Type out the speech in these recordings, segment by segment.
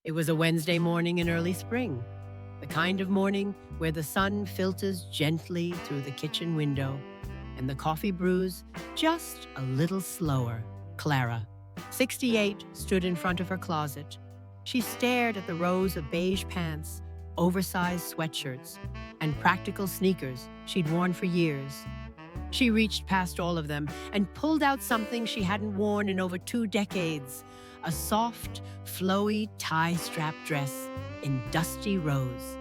It was a Wednesday morning in early spring, the kind of morning where the sun filters gently through the kitchen window and the coffee brews just a little slower. Clara, 68, stood in front of her closet. She stared at the rows of beige pants, oversized sweatshirts, and practical sneakers she'd worn for years. She reached past all of them and pulled out something she hadn't worn in over 2 decades, a soft, flowy tie-strap dress in dusty rose.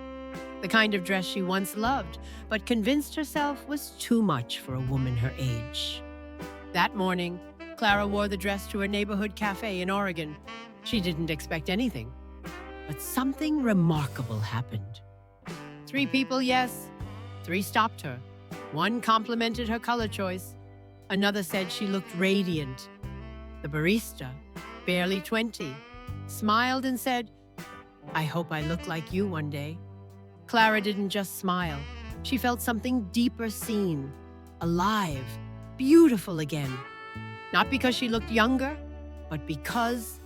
The kind of dress she once loved, but convinced herself was too much for a woman her age. That morning, Clara wore the dress to her neighborhood cafe in Oregon. She didn't expect anything, but something remarkable happened. 3 people, yes. 3 stopped her. 1 complimented her color choice. Another said she looked radiant. The barista, barely 20, smiled and said, "I hope I look like you one day." Clara didn't just smile. She felt something deeper seen, alive, beautiful again. Not because she looked younger, but because,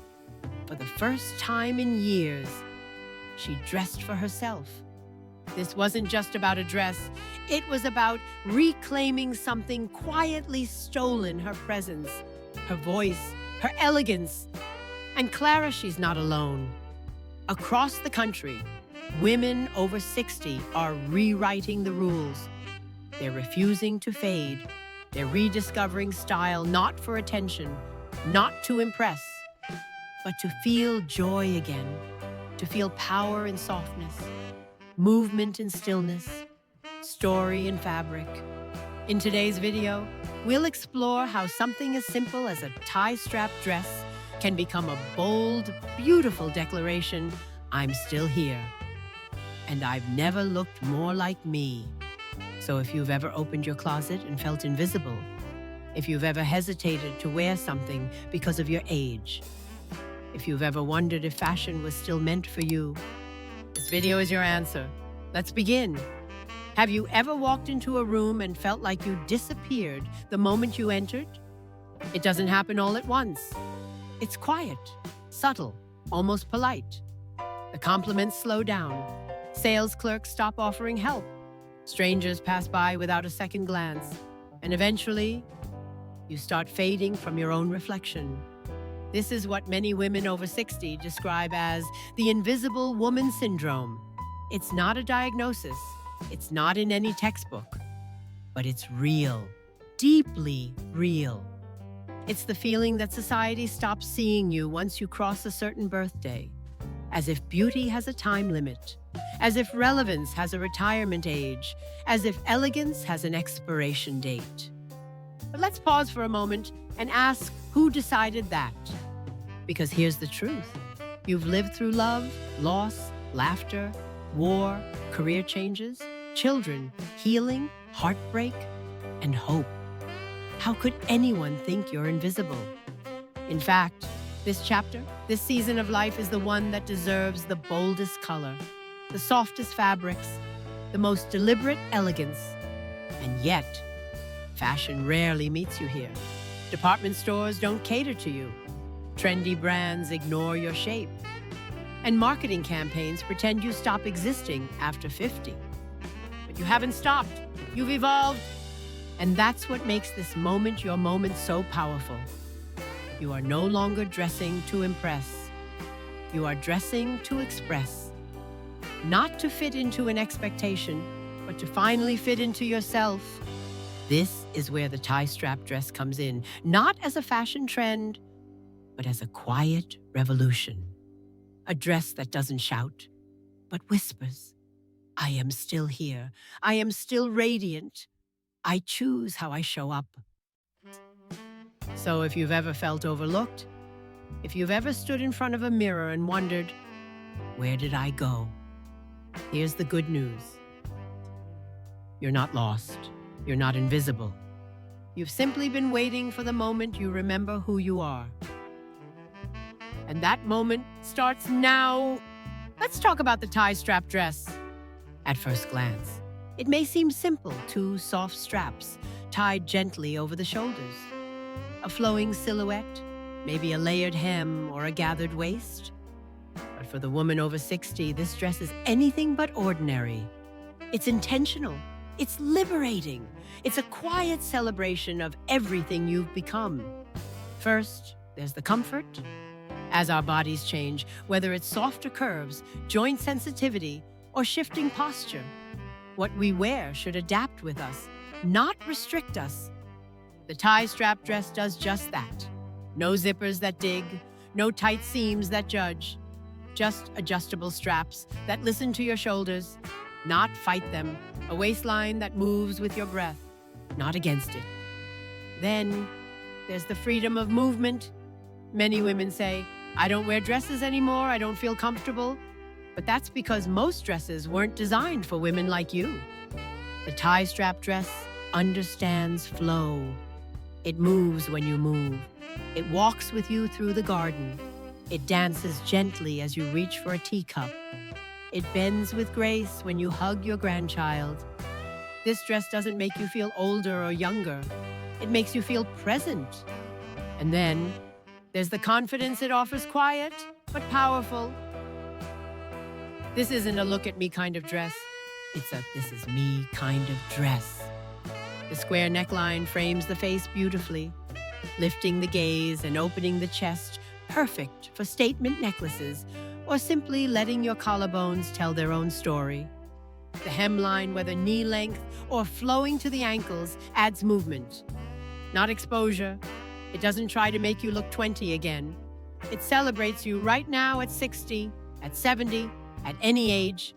for the first time in years, she dressed for herself. This wasn't just about a dress. It was about reclaiming something quietly stolen, her presence, her voice, her elegance. And Clara, she's not alone. Across the country, women over 60 are rewriting the rules. They're refusing to fade. They're rediscovering style not for attention, not to impress, but to feel joy again, to feel power in softness, movement in stillness, story in fabric. In today's video, we'll explore how something as simple as a tie-strap dress can become a bold, beautiful declaration: I'm still here, and I've never looked more like me. So if you've ever opened your closet and felt invisible, if you've ever hesitated to wear something because of your age, if you've ever wondered if fashion was still meant for you, this video is your answer. Let's begin. Have you ever walked into a room and felt like you disappeared the moment you entered? It doesn't happen all at once. It's quiet, subtle, almost polite. The compliments slow down. Sales clerks stop offering help. Strangers pass by without a second glance. And eventually, you start fading from your own reflection. This is what many women over 60 describe as the invisible woman syndrome. It's not a diagnosis. It's not in any textbook. But it's real, deeply real. It's the feeling that society stops seeing you once you cross a certain birthday, as if beauty has a time limit, as if relevance has a retirement age, as if elegance has an expiration date. But let's pause for a moment and ask, who decided that? Because here's the truth. You've lived through love, loss, laughter, war, career changes, children, healing, heartbreak, and hope. How could anyone think you're invisible? In fact, this chapter, this season of life is the one that deserves the boldest color, the softest fabrics, the most deliberate elegance. And yet, fashion rarely meets you here. Department stores don't cater to you. Trendy brands ignore your shape. And marketing campaigns pretend you stop existing after 50. But you haven't stopped. You've evolved. And that's what makes this moment your moment so powerful. You are no longer dressing to impress. You are dressing to express. Not to fit into an expectation, but to finally fit into yourself. This is where the tie-strap dress comes in, not as a fashion trend, but as a quiet revolution. A dress that doesn't shout, but whispers. I am still here. I am still radiant. I choose how I show up. So if you've ever felt overlooked, if you've ever stood in front of a mirror and wondered, where did I go? Here's the good news. You're not lost. You're not invisible. You've simply been waiting for the moment you remember who you are. And that moment starts now. Let's talk about the tie-strap dress. At first glance, it may seem simple: 2 soft straps tied gently over the shoulders. A flowing silhouette, maybe a layered hem or a gathered waist. But But for the woman over 60, this dress is anything but ordinary. It's intentional. It's liberating. It's a quiet celebration of everything you've become. First, there's the comfort. As our bodies change, whether it's softer curves, joint sensitivity, or shifting posture, what we wear should adapt with us, not restrict us. The tie-strap dress does just that. No zippers that dig, no tight seams that judge. Just adjustable straps that listen to your shoulders, not fight them. A waistline that moves with your breath, not against it. Then there's the freedom of movement. Many women say, I don't wear dresses anymore, I don't feel comfortable. But that's because most dresses weren't designed for women like you. The tie-strap dress understands flow. It moves when you move. It walks with you through the garden. It dances gently as you reach for a teacup. It bends with grace when you hug your grandchild. This dress doesn't make you feel older or younger. It makes you feel present. And then there's the confidence it offers, quiet but powerful. This isn't a look at me kind of dress. It's a this is me kind of dress. The square neckline frames the face beautifully, lifting the gaze and opening the chest, perfect for statement necklaces or simply letting your collarbones tell their own story. The hemline, whether knee length or flowing to the ankles, adds movement, not exposure. It doesn't try to make you look 20 again. It celebrates you right now at 60, at 70, at any age.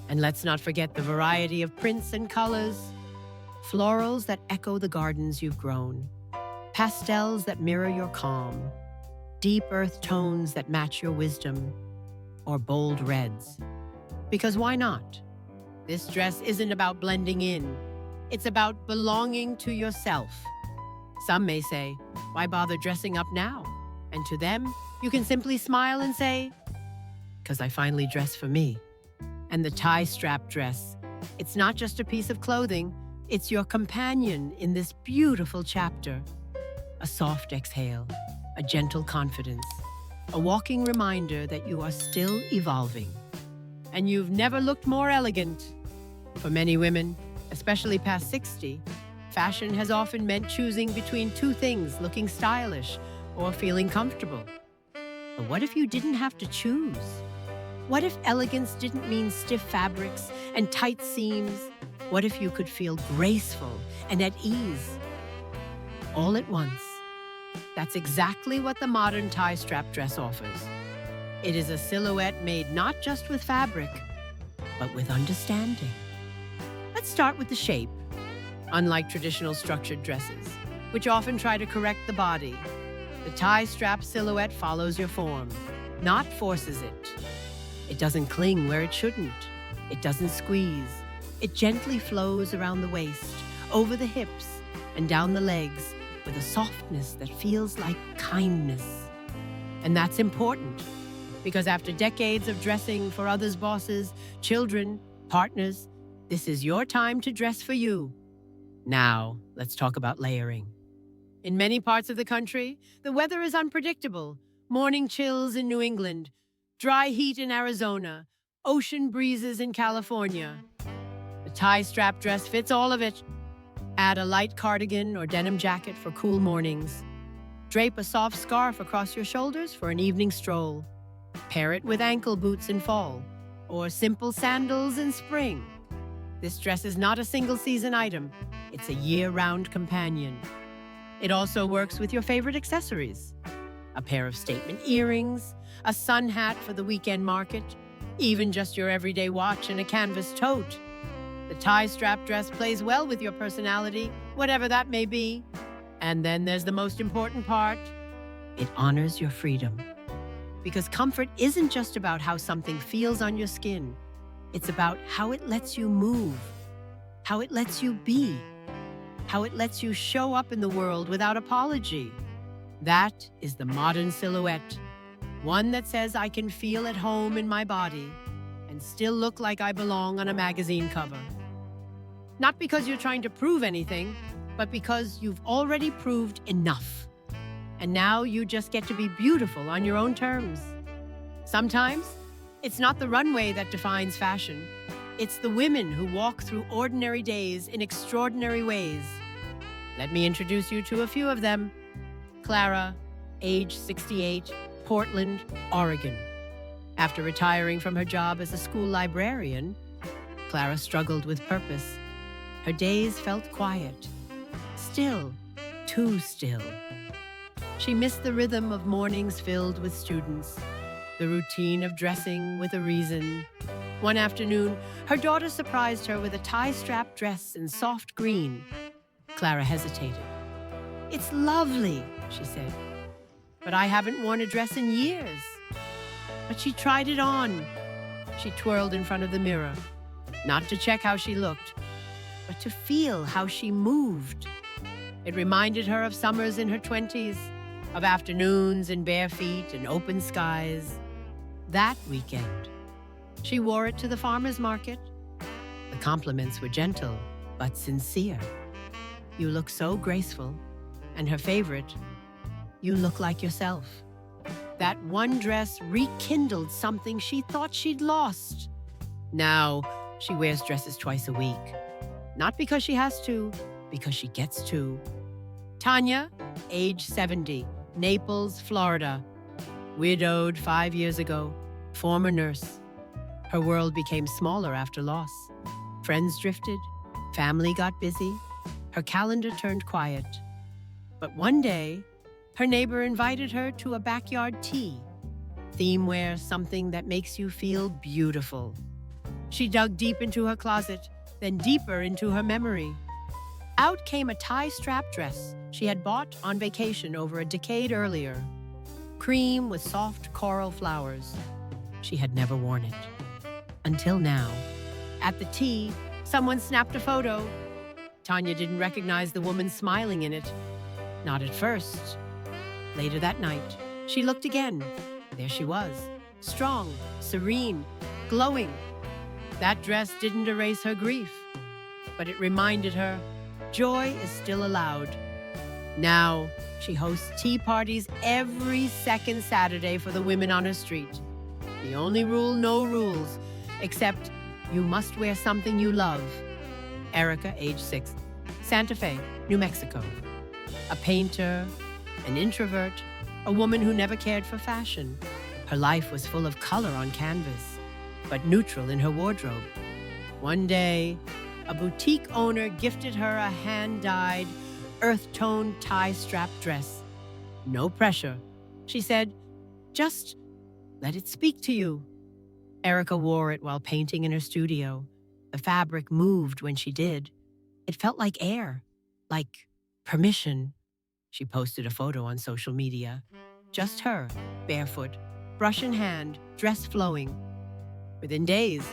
And let's not forget the variety of prints and colors. Florals that echo the gardens you've grown. Pastels that mirror your calm. Deep earth tones that match your wisdom. Or bold reds. Because why not? This dress isn't about blending in. It's about belonging to yourself. Some may say, why bother dressing up now? And to them, you can simply smile and say, because I finally dressed for me. And the tie-strap dress, it's not just a piece of clothing, it's your companion in this beautiful chapter. A soft exhale, a gentle confidence, a walking reminder that you are still evolving. And you've never looked more elegant. For many women, especially past 60, fashion has often meant choosing between two things, looking stylish or feeling comfortable. But what if you didn't have to choose? What if elegance didn't mean stiff fabrics and tight seams? What if you could feel graceful and at ease? All at once. That's exactly what the modern tie-strap dress offers. It is a silhouette made not just with fabric, but with understanding. Let's start with the shape. Unlike traditional structured dresses, which often try to correct the body, the tie-strap silhouette follows your form, not forces it. It doesn't cling where it shouldn't. It doesn't squeeze. It gently flows around the waist, over the hips, and down the legs with a softness that feels like kindness. And that's important, because after decades of dressing for others' bosses, children, partners, this is your time to dress for you. Now, let's talk about layering. In many parts of the country, the weather is unpredictable. Morning chills in New England, dry heat in Arizona, ocean breezes in California. The tie-strap dress fits all of it. Add a light cardigan or denim jacket for cool mornings. Drape a soft scarf across your shoulders for an evening stroll. Pair it with ankle boots in fall, or simple sandals in spring. This dress is not a single-season item. It's a year-round companion. It also works with your favorite accessories. A pair of statement earrings, a sun hat for the weekend market, even just your everyday watch and a canvas tote. The tie-strap dress plays well with your personality, whatever that may be. And then there's the most important part. It honors your freedom. Because comfort isn't just about how something feels on your skin. It's about how it lets you move, how it lets you be, how it lets you show up in the world without apology. That is the modern silhouette. One that says I can feel at home in my body and still look like I belong on a magazine cover. Not because you're trying to prove anything, but because you've already proved enough. And now you just get to be beautiful on your own terms. Sometimes It's not the runway that defines fashion. It's the women who walk through ordinary days in extraordinary ways. Let me introduce you to a few of them. Clara, age 68, Portland, Oregon. After retiring from her job as a school librarian, Clara struggled with purpose. Her days felt quiet. Still, too still. She missed the rhythm of mornings filled with students, the routine of dressing with a reason. One afternoon, her daughter surprised her with a tie-strap dress in soft green. Clara hesitated. "It's lovely," she said, "but I haven't worn a dress in years." But she tried it on. She twirled in front of the mirror, not to check how she looked, but to feel how she moved. It reminded her of summers in her 20s, of afternoons in bare feet and open skies. That weekend, she wore it to the farmer's market. The compliments were gentle, but sincere. "You look so graceful." And her favorite, "You look like yourself." That one dress rekindled something she thought she'd lost. Now, she wears dresses twice a week. Not because she has to, because she gets to. Tanya, age 70, Naples, Florida. Widowed 5 years ago, former nurse. Her world became smaller after loss. Friends drifted, family got busy, her calendar turned quiet. But one day, her neighbor invited her to a backyard tea. Theme wear, something that makes you feel beautiful. She dug deep into her closet, then deeper into her memory. Out came a tie-strap dress she had bought on vacation over a decade earlier. Cream with soft coral flowers. She had never worn it. Until now. At the tea, someone snapped a photo. Tanya didn't recognize the woman smiling in it. Not at first. Later that night, she looked again. There she was, strong, serene, glowing. That dress didn't erase her grief, but it reminded her joy is still allowed. Now, she hosts tea parties every second Saturday for the women on her street. The only rule, no rules, except you must wear something you love. Erica, age 6, Santa Fe, New Mexico. A painter, an introvert, a woman who never cared for fashion. Her life was full of color on canvas, but neutral in her wardrobe. One day, a boutique owner gifted her a hand-dyed, earth-tone tie-strap dress. No pressure. She said, "Just let it speak to you." Erica wore it while painting in her studio. The fabric moved when she did. It felt like air, like permission. She posted a photo on social media. Just her, barefoot, brush in hand, dress flowing. Within days,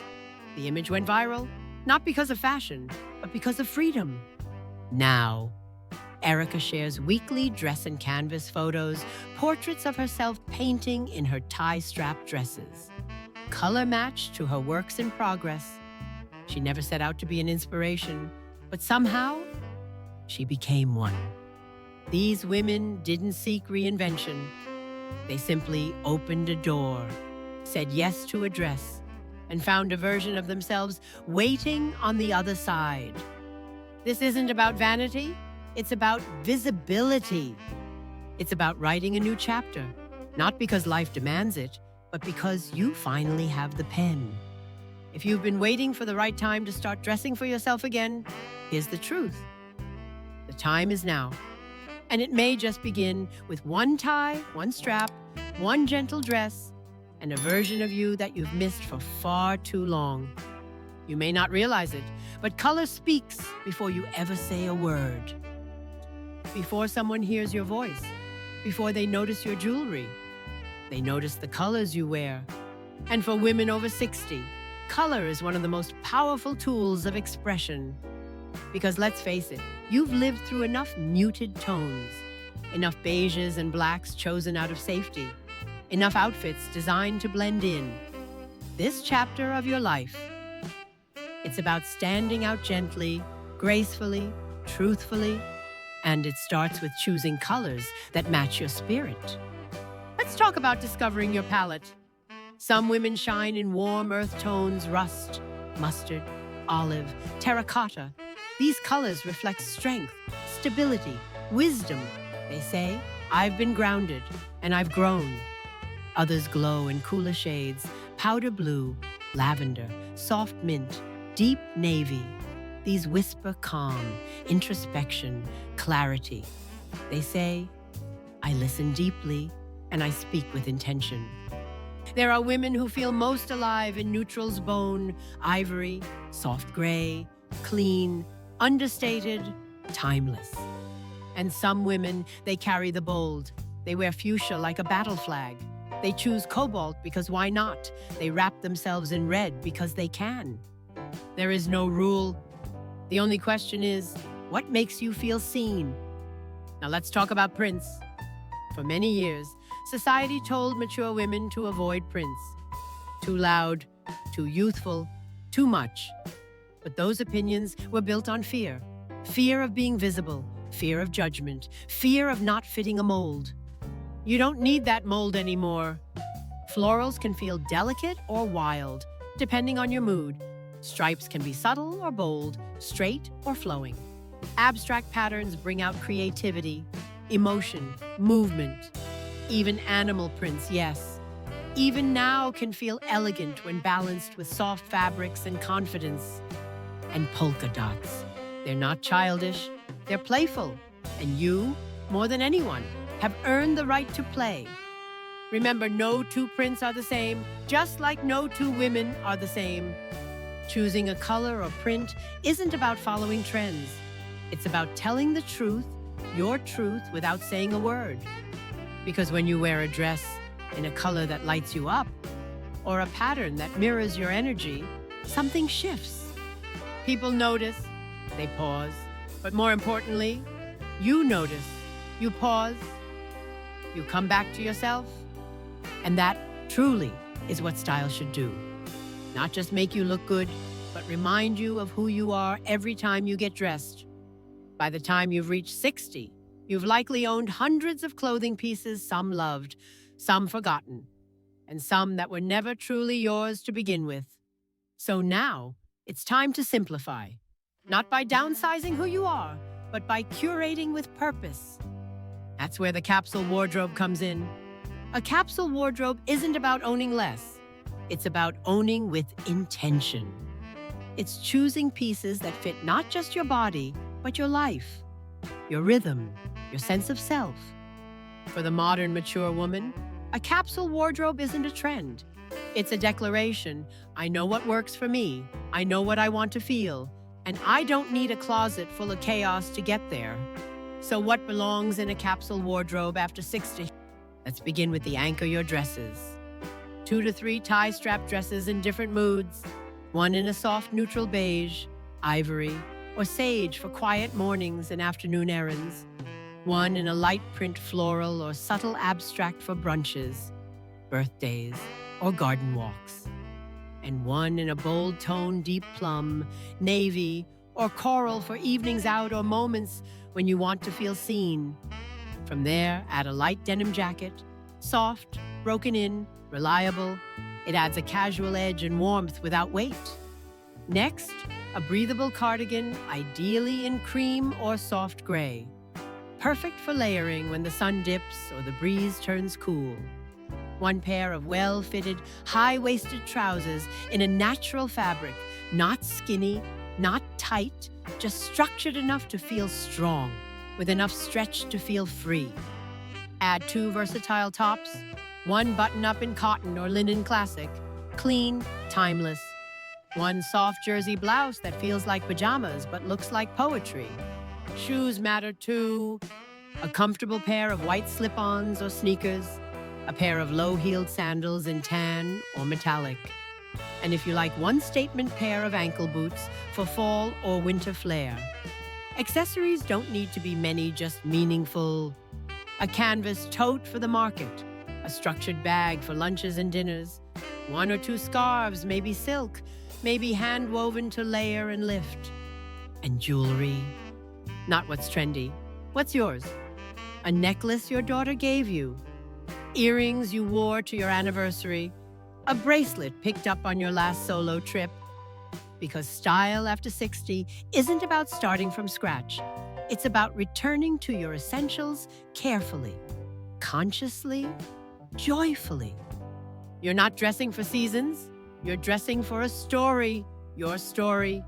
the image went viral, not because of fashion, but because of freedom. Now, Erica shares weekly dress and canvas photos, portraits of herself painting in her tie-strap dresses. Color matched to her works in progress. She never set out to be an inspiration, but somehow, she became one. These women didn't seek reinvention. They simply opened a door, said yes to a dress, and found a version of themselves waiting on the other side. This isn't about vanity, it's about visibility. It's about writing a new chapter, not because life demands it, but because you finally have the pen. If you've been waiting for the right time to start dressing for yourself again, here's the truth. The time is now. And it may just begin with one tie, one strap, one gentle dress, and a version of you that you've missed for far too long. You may not realize it, but color speaks before you ever say a word. Before someone hears your voice, before they notice your jewelry, they notice the colors you wear. And for women over 60, color is one of the most powerful tools of expression. Because let's face it, you've lived through enough muted tones, enough beiges and blacks chosen out of safety, enough outfits designed to blend in. This chapter of your life, it's about standing out gently, gracefully, truthfully, and it starts with choosing colors that match your spirit. Let's talk about discovering your palette. Some women shine in warm earth tones, rust, mustard, olive, terracotta. These colors reflect strength, stability, wisdom. They say, I've been grounded and I've grown. Others glow in cooler shades, powder blue, lavender, soft mint, deep navy. These whisper calm, introspection, clarity. They say, I listen deeply and I speak with intention. There are women who feel most alive in neutrals, bone, ivory, soft gray, clean, understated, timeless. And some women, they carry the bold. They wear fuchsia like a battle flag. They choose cobalt because why not? They wrap themselves in red because they can. There is no rule. The only question is, what makes you feel seen? Now let's talk about prints. For many years, society told mature women to avoid prints. Too loud, too youthful, too much. But those opinions were built on fear. Fear of being visible, fear of judgment, fear of not fitting a mold. You don't need that mold anymore. Florals can feel delicate or wild, depending on your mood. Stripes can be subtle or bold, straight or flowing. Abstract patterns bring out creativity, emotion, movement. Even animal prints, yes. Even now can feel elegant when balanced with soft fabrics and confidence. And polka dots. They're not childish, they're playful. And you, more than anyone, have earned the right to play. Remember, no two prints are the same, just like no two women are the same. Choosing a color or print isn't about following trends. It's about telling the truth, your truth, without saying a word. Because when you wear a dress in a color that lights you up, or a pattern that mirrors your energy, something shifts. People notice, they pause, but more importantly, you notice, you pause, you come back to yourself, and that truly is what style should do. Not just make you look good, but remind you of who you are every time you get dressed. By the time you've reached 60, you've likely owned hundreds of clothing pieces, some loved, some forgotten, and some that were never truly yours to begin with. So now, it's time to simplify. Not by downsizing who you are, but by curating with purpose. That's where the capsule wardrobe comes in. A capsule wardrobe isn't about owning less. It's about owning with intention. It's choosing pieces that fit not just your body, but your life, your rhythm, your sense of self. For the modern mature woman, a capsule wardrobe isn't a trend. It's a declaration. I know what works for me. I know what I want to feel. And I don't need a closet full of chaos to get there. So what belongs in a capsule wardrobe after 60? Let's begin with the anchor your dresses. 2 to 3 tie-strap dresses in different moods. One in a soft neutral beige, ivory, or sage for quiet mornings and afternoon errands. One in a light print floral or subtle abstract for brunches, birthdays, or garden walks. And one in a bold tone, deep plum, navy, or coral for evenings out or moments when you want to feel seen. From there, add a light denim jacket, soft, broken in, reliable. It adds a casual edge and warmth without weight. Next, a breathable cardigan, ideally in cream or soft gray. Perfect for layering when the sun dips or the breeze turns cool. One pair of well-fitted, high-waisted trousers in a natural fabric, not skinny, not tight, just structured enough to feel strong, with enough stretch to feel free. Add 2 versatile tops, one button-up in cotton or linen classic, clean, timeless. One soft jersey blouse that feels like pajamas but looks like poetry. Shoes matter too. A comfortable pair of white slip-ons or sneakers, a pair of low-heeled sandals in tan or metallic. And if you like, one statement pair of ankle boots for fall or winter flair. Accessories don't need to be many, just meaningful. A canvas tote for the market, a structured bag for lunches and dinners, 1 or 2 scarves, maybe silk, maybe hand-woven to layer and lift. And jewelry. Not what's trendy. What's yours? A necklace your daughter gave you. Earrings you wore to your anniversary. a bracelet picked up on your last solo trip. Because style after 60 isn't about starting from scratch. It's about returning to your essentials carefully, consciously, joyfully. You're not dressing for seasons, you're dressing for a story, your story.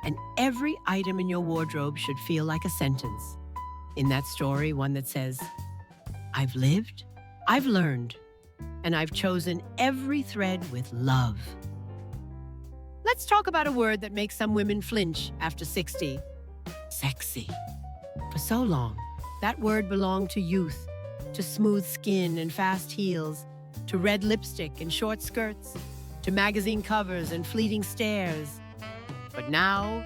And every item in your wardrobe should feel like a sentence. In that story, one that says, I've lived, I've learned, and I've chosen every thread with love. Let's talk about a word that makes some women flinch after 60. Sexy. For so long, that word belonged to youth, to smooth skin and fast heels, to red lipstick and short skirts, to magazine covers and fleeting stares. But now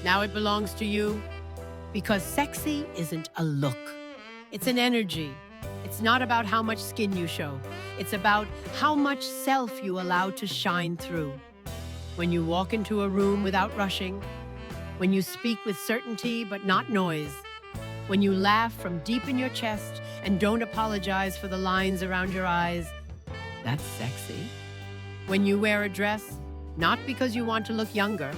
it belongs to you. Because sexy isn't a look. It's an energy. It's not about how much skin you show. It's about how much self you allow to shine through. When you walk into a room without rushing, when you speak with certainty but not noise, when you laugh from deep in your chest and don't apologize for the lines around your eyes, that's sexy. When you wear a dress, not because you want to look younger,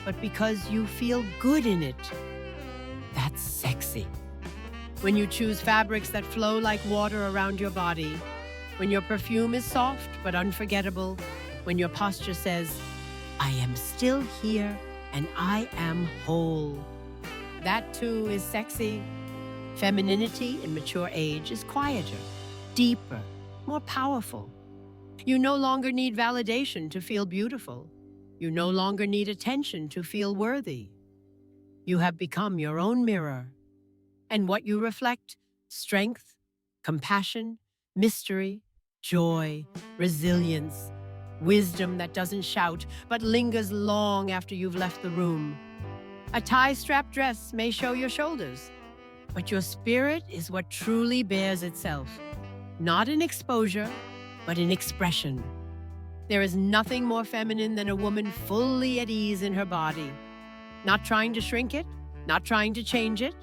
but because you feel good in it, that's sexy. When you choose fabrics that flow like water around your body, when your perfume is soft but unforgettable, when your posture says, I am still here and I am whole. That too is sexy. Femininity in mature age is quieter, deeper, more powerful. You no longer need validation to feel beautiful. You no longer need attention to feel worthy. You have become your own mirror. And what you reflect, strength, compassion, mystery, joy, resilience, wisdom that doesn't shout but lingers long after you've left the room. A tie-strap dress may show your shoulders, but your spirit is what truly bears itself, not in exposure, but in expression. There is nothing more feminine than a woman fully at ease in her body, not trying to shrink it, not trying to change it,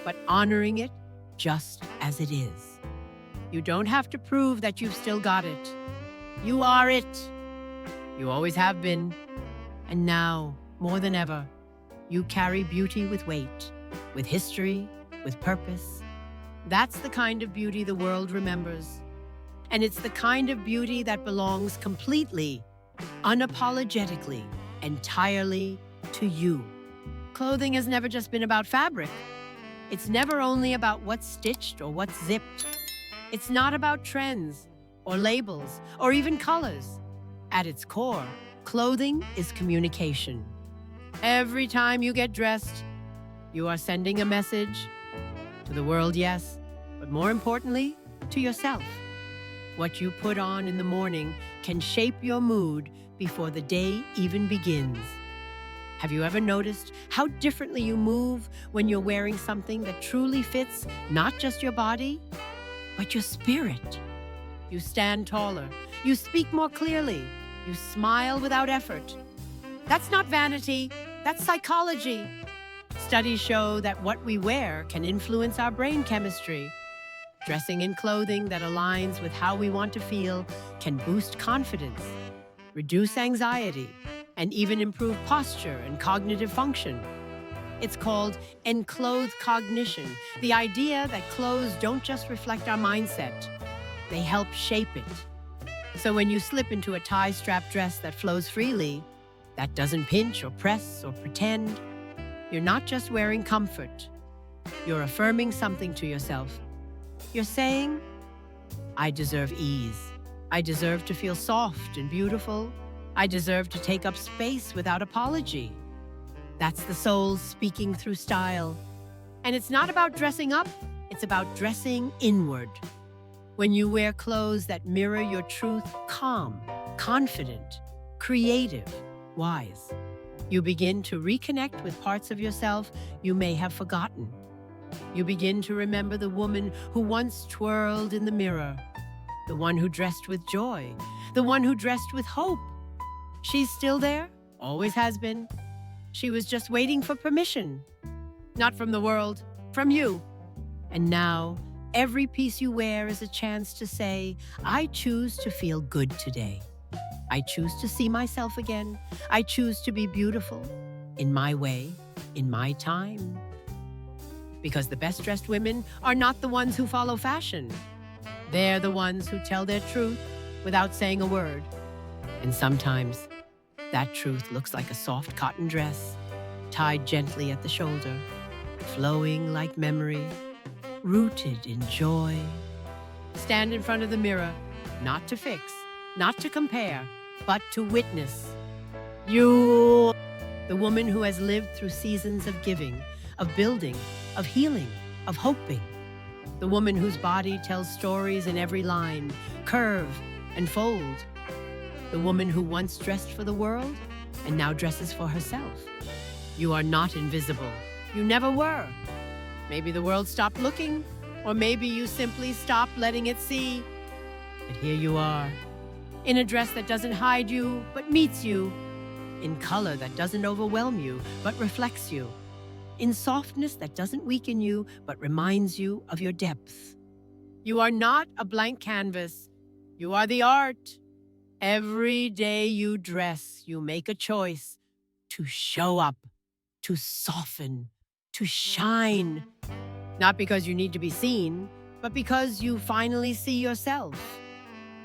but honoring it just as it is. You don't have to prove that you've still got it. You are it. You always have been. And now, more than ever, you carry beauty with weight, with history, with purpose. That's the kind of beauty the world remembers. And it's the kind of beauty that belongs completely, unapologetically, entirely to you. Clothing has never just been about fabric. It's never only about what's stitched or what's zipped. It's not about trends or labels or even colors. At its core, clothing is communication. Every time you get dressed, you are sending a message to the world, yes, but more importantly, to yourself. What you put on in the morning can shape your mood before the day even begins. Have you ever noticed how differently you move when you're wearing something that truly fits not just your body, but your spirit? You stand taller, you speak more clearly, you smile without effort. That's not vanity, that's psychology. Studies show that what we wear can influence our brain chemistry. Dressing in clothing that aligns with how we want to feel can boost confidence, reduce anxiety, and even improve posture and cognitive function. It's called enclothed cognition, the idea that clothes don't just reflect our mindset, they help shape it. So when you slip into a tie-strap dress that flows freely, that doesn't pinch or press or pretend, you're not just wearing comfort, you're affirming something to yourself. You're saying, I deserve ease. I deserve to feel soft and beautiful. I deserve to take up space without apology. That's the soul speaking through style. And it's not about dressing up, it's about dressing inward. When you wear clothes that mirror your truth, calm, confident, creative, wise, you begin to reconnect with parts of yourself you may have forgotten. You begin to remember the woman who once twirled in the mirror, the one who dressed with joy, the one who dressed with hope. She's still there, always has been. She was just waiting for permission. Not from the world, from you. And now, Every piece you wear is a chance to say, I choose to feel good today. I choose to see myself again. I choose to be beautiful in my way, in my time. Because the best dressed women are not the ones who follow fashion. They're the ones who tell their truth without saying a word. And sometimes that truth looks like a soft cotton dress, tied gently at the shoulder, flowing like memory, rooted in joy. Stand in front of the mirror, not to fix, not to compare, but to witness. You, the woman who has lived through seasons of giving, of building, of healing, of hoping. The woman whose body tells stories in every line, curve, and fold. The woman who once dressed for the world and now dresses for herself. You are not invisible. You never were. Maybe the world stopped looking, or maybe you simply stopped letting it see. But here you are, in a dress that doesn't hide you, but meets you, in color that doesn't overwhelm you, but reflects you, in softness that doesn't weaken you, but reminds you of your depth. You are not a blank canvas. You are the art. Every day you dress, you make a choice to show up, to soften, to shine. Not because you need to be seen, but because you finally see yourself.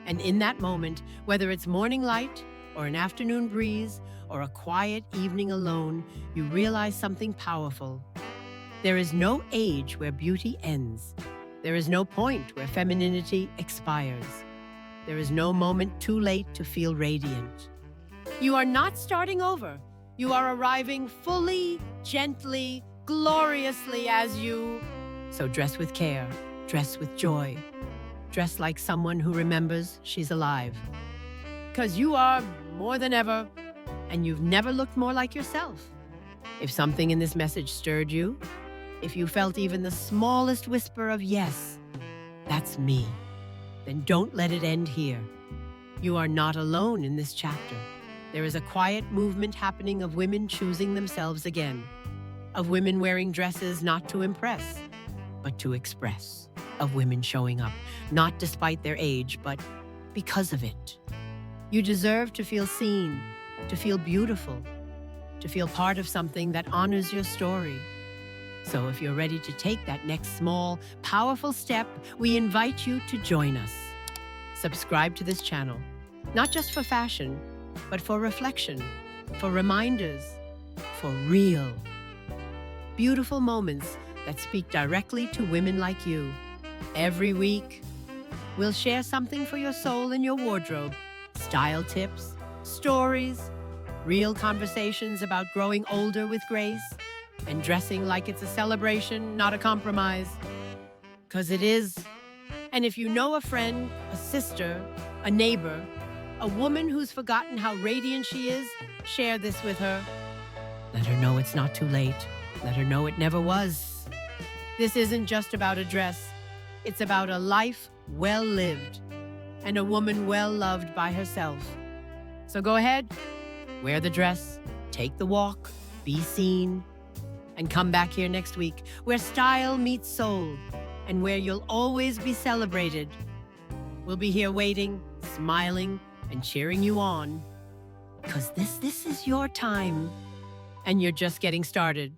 And in that moment, whether it's morning light or an afternoon breeze or a quiet evening alone, you realize something powerful. There is no age where beauty ends. There is no point where femininity expires. There is no moment too late to feel radiant. You are not starting over. You are arriving fully, gently, gloriously as you. So dress with care, dress with joy. Dress like someone who remembers she's alive. Because you are more than ever, and you've never looked more like yourself. If something in this message stirred you, if you felt even the smallest whisper of yes, that's me, then don't let it end here. You are not alone in this chapter. There is a quiet movement happening of women choosing themselves again, of women wearing dresses not to impress, but to express, of women showing up, not despite their age, but because of it. You deserve to feel seen, to feel beautiful, to feel part of something that honors your story. So if you're ready to take that next small, powerful step, we invite you to join us. Subscribe to this channel, not just for fashion, but for reflection, for reminders, for real, beautiful moments that speak directly to women like you. Every week, we'll share something for your soul and your wardrobe, style tips, stories, real conversations about growing older with grace, and dressing like it's a celebration, not a compromise. 'Cause it is. And if you know a friend, a sister, a neighbor, a woman who's forgotten how radiant she is, share this with her. Let her know it's not too late. Let her know it never was. This isn't just about a dress. It's about a life well lived and a woman well loved by herself. So go ahead, wear the dress, take the walk, be seen, and come back here next week where style meets soul and where you'll always be celebrated. We'll be here waiting, smiling, and cheering you on. Because this is your time, and you're just getting started.